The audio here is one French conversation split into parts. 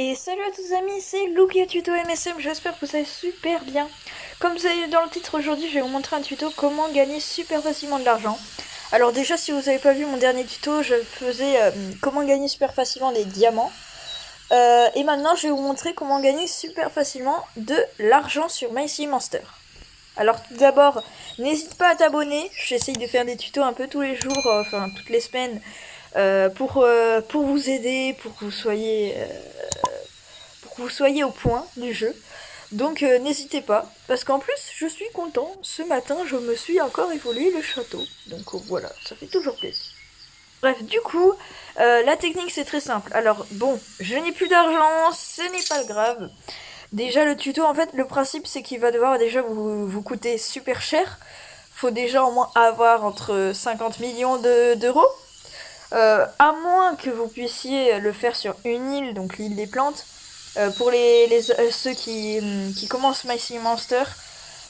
Et salut à tous les amis, c'est Lugia Tuto MSM, j'espère que vous allez super bien. Comme vous avez vu dans le titre, aujourd'hui je vais vous montrer un tuto comment gagner super facilement de l'argent. Alors déjà, si vous n'avez pas vu mon dernier tuto, je faisais comment gagner super facilement des diamants. Et maintenant je vais vous montrer comment gagner super facilement de l'argent sur MySeaMonster. Alors tout d'abord, n'hésite pas à t'abonner, j'essaye de faire des tutos un peu tous les jours, enfin toutes les semaines, pour vous aider, pour que vous soyez au point du jeu. Donc n'hésitez pas, parce qu'en plus je suis content, ce matin je me suis encore évolué le château. Donc voilà, ça fait toujours plaisir. Bref, du coup, la technique c'est très simple. Alors bon, je n'ai plus d'argent, ce n'est pas grave. Déjà le tuto, en fait, le principe c'est qu'il va devoir déjà vous coûter super cher. Faut déjà au moins avoir entre 50 millions d'euros. À moins que vous puissiez le faire sur une île, donc l'île des plantes. Pour ceux qui commencent MySeaMonster,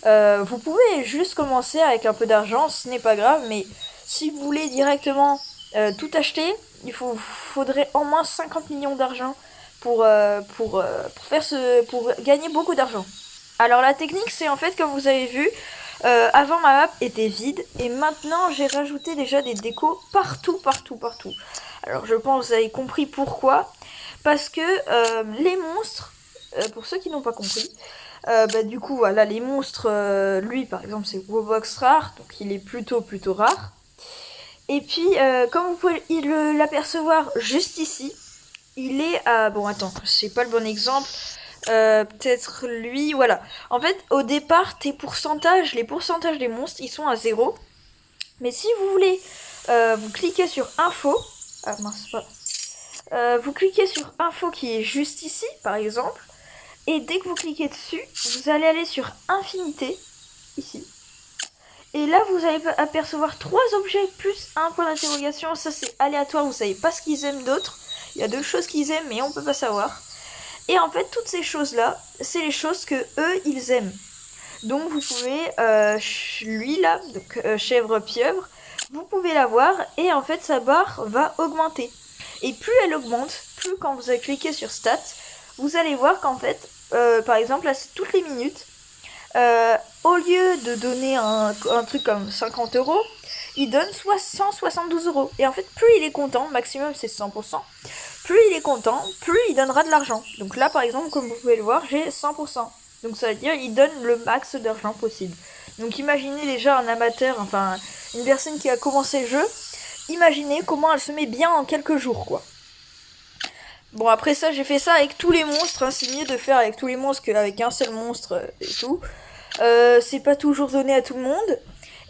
vous pouvez juste commencer avec un peu d'argent, ce n'est pas grave, mais si vous voulez directement tout acheter, faudrait au moins 50 millions d'argent pour gagner beaucoup d'argent. Alors la technique, c'est en fait, comme vous avez vu, avant ma map était vide et maintenant j'ai rajouté déjà des décos partout. Alors je pense que vous avez compris pourquoi. Parce que les monstres, pour ceux qui n'ont pas compris, du coup voilà, les monstres, lui par exemple c'est Wobox rare, donc il est plutôt rare. Et puis comme vous pouvez l'apercevoir juste ici, il est à... Bon attends, c'est pas le bon exemple. Peut-être lui, voilà. En fait, au départ, les pourcentages des monstres, ils sont à 0. Mais si vous voulez, vous cliquez sur info. Ah mince, pas. Vous cliquez sur info qui est juste ici, par exemple. Et dès que vous cliquez dessus, vous allez aller sur infinité, ici. Et là, vous allez apercevoir 3 objets plus un point d'interrogation. Ça, c'est aléatoire, vous savez pas ce qu'ils aiment d'autres. Il y a 2 choses qu'ils aiment, mais on peut pas savoir. Et en fait, toutes ces choses-là, c'est les choses que eux, ils aiment. Donc, vous pouvez, lui là, donc chèvre-pieuvre, vous pouvez la voir et en fait, sa barre va augmenter. Et plus elle augmente, plus quand vous allez cliquer sur stats, vous allez voir qu'en fait, par exemple, là, c'est toutes les minutes, au lieu de donner un truc comme 50 euros, il donne soit 172 euros. Et en fait, plus il est content, maximum c'est 100%, plus il est content, plus il donnera de l'argent. Donc là, par exemple, comme vous pouvez le voir, j'ai 100%. Donc ça veut dire qu'il donne le max d'argent possible. Donc imaginez déjà un amateur, enfin une personne qui a commencé le jeu, imaginez comment elle se met bien en quelques jours, quoi. Bon, après ça, j'ai fait ça avec tous les monstres, hein. C'est mieux de faire avec tous les monstres qu'avec un seul monstre et tout. C'est pas toujours donné à tout le monde.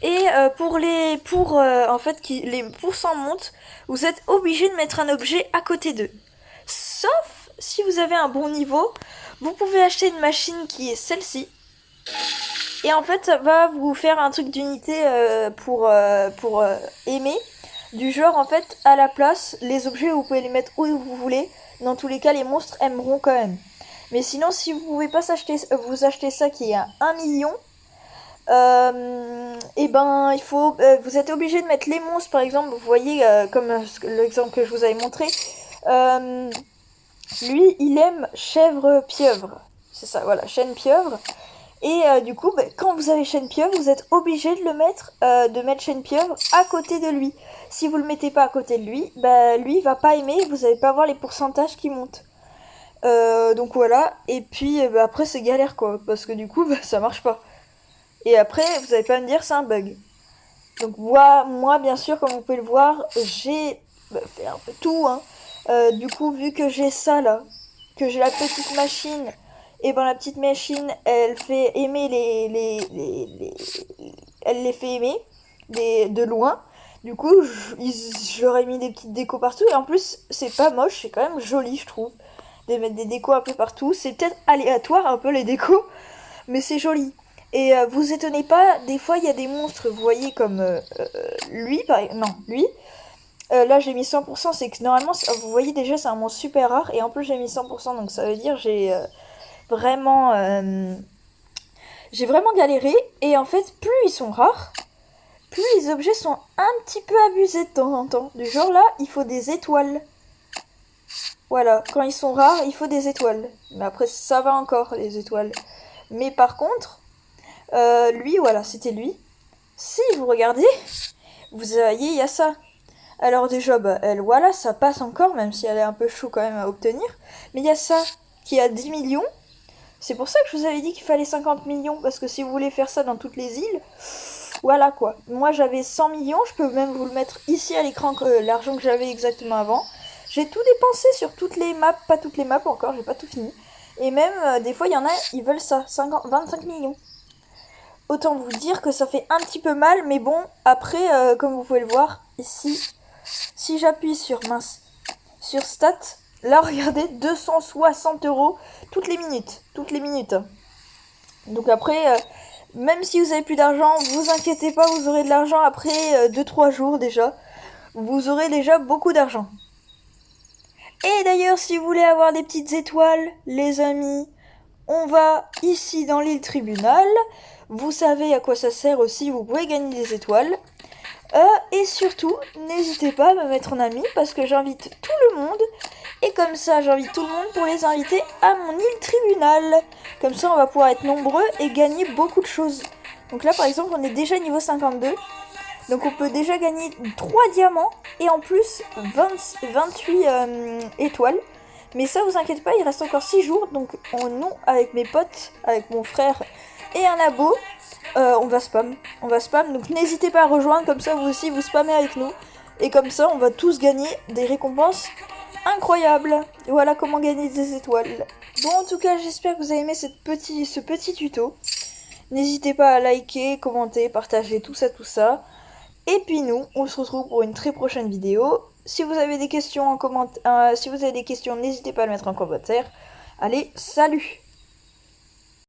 Et en fait, les pourcents montent, vous êtes obligé de mettre un objet à côté d'eux. Sauf si vous avez un bon niveau, vous pouvez acheter une machine qui est celle-ci. Et en fait, ça va vous faire un truc d'unité pour aimer. Du genre, en fait, à la place, les objets, vous pouvez les mettre où vous voulez. Dans tous les cas, les monstres aimeront quand même. Mais sinon, si vous pouvez pas vous acheter ça qui est à 1 million, et ben vous êtes obligé de mettre les monstres, par exemple. Vous voyez, comme l'exemple que je vous avais montré, lui, il aime chèvre-pieuvre. C'est ça, voilà, chêne-pieuvre. Et du coup, quand vous avez chêne-pieuvre, vous êtes obligé de mettre chêne-pieuvre à côté de lui. Si vous le mettez pas à côté de lui, lui il va pas aimer, vous n'allez pas voir les pourcentages qui montent. Donc voilà, et puis après c'est galère quoi, parce que du coup ça marche pas. Et après vous allez pas me dire c'est un bug. Donc moi bien sûr, comme vous pouvez le voir, j'ai fait un peu tout, hein. Du coup, vu que j'ai ça là, que j'ai la petite machine, et la petite machine elle fait aimer elle les fait aimer de loin. Du coup, j'aurais mis des petites décos partout, et en plus c'est pas moche, c'est quand même joli je trouve de mettre des décos un peu partout. C'est peut-être aléatoire un peu les décos, mais c'est joli. Et vous étonnez pas, des fois il y a des monstres, vous voyez comme lui, lui. Là j'ai mis 100%, c'est que normalement, vous voyez déjà c'est un monstre super rare, et en plus j'ai mis 100%, donc ça veut dire vraiment, j'ai vraiment galéré. Et en fait, plus ils sont rares, plus les objets sont un petit peu abusés de temps en temps. Du genre là, il faut des étoiles. Voilà, quand ils sont rares, il faut des étoiles. Mais après, ça va encore, les étoiles. Mais par contre, lui, voilà, c'était lui. Si vous regardez, vous voyez, il y a ça. Alors déjà, bah, elle, voilà, ça passe encore, même si elle est un peu chou quand même à obtenir. Mais il y a ça, qui a 10 millions. C'est pour ça que je vous avais dit qu'il fallait 50 millions, parce que si vous voulez faire ça dans toutes les îles, voilà quoi. Moi j'avais 100 millions, je peux même vous le mettre ici à l'écran, l'argent que j'avais exactement avant. J'ai tout dépensé sur toutes les maps, pas toutes les maps encore, j'ai pas tout fini. Et même, des fois, il y en a, ils veulent ça, 25 millions. Autant vous dire que ça fait un petit peu mal, mais bon, après, comme vous pouvez le voir, ici, si j'appuie sur, sur stats, là, regardez, 260 € toutes les minutes. Donc après, même si vous avez plus d'argent, vous inquiétez pas, vous aurez de l'argent après 2-3 jours déjà. Vous aurez déjà beaucoup d'argent. Et d'ailleurs, si vous voulez avoir des petites étoiles, les amis, on va ici dans l'île Tribunal. Vous savez à quoi ça sert aussi, vous pouvez gagner des étoiles. Et surtout, n'hésitez pas à me mettre en ami parce que j'invite tout le monde. Et comme ça, j'invite tout le monde pour les inviter à mon île Tribunal. Comme ça, on va pouvoir être nombreux et gagner beaucoup de choses. Donc là, par exemple, on est déjà niveau 52. Donc on peut déjà gagner 3 diamants et en plus 28 étoiles. Mais ça, vous inquiétez pas, il reste encore 6 jours. Donc nous, avec mes potes, avec mon frère et un abo, on va spam. Donc n'hésitez pas à rejoindre, comme ça vous aussi vous spammez avec nous. Et comme ça, on va tous gagner des récompenses incroyables. Et voilà comment gagner des étoiles. Bon, en tout cas, j'espère que vous avez aimé ce petit tuto. N'hésitez pas à liker, commenter, partager, tout ça. Et puis nous, on se retrouve pour une très prochaine vidéo. Si vous avez des questions n'hésitez pas à le mettre en commentaire. Allez, salut!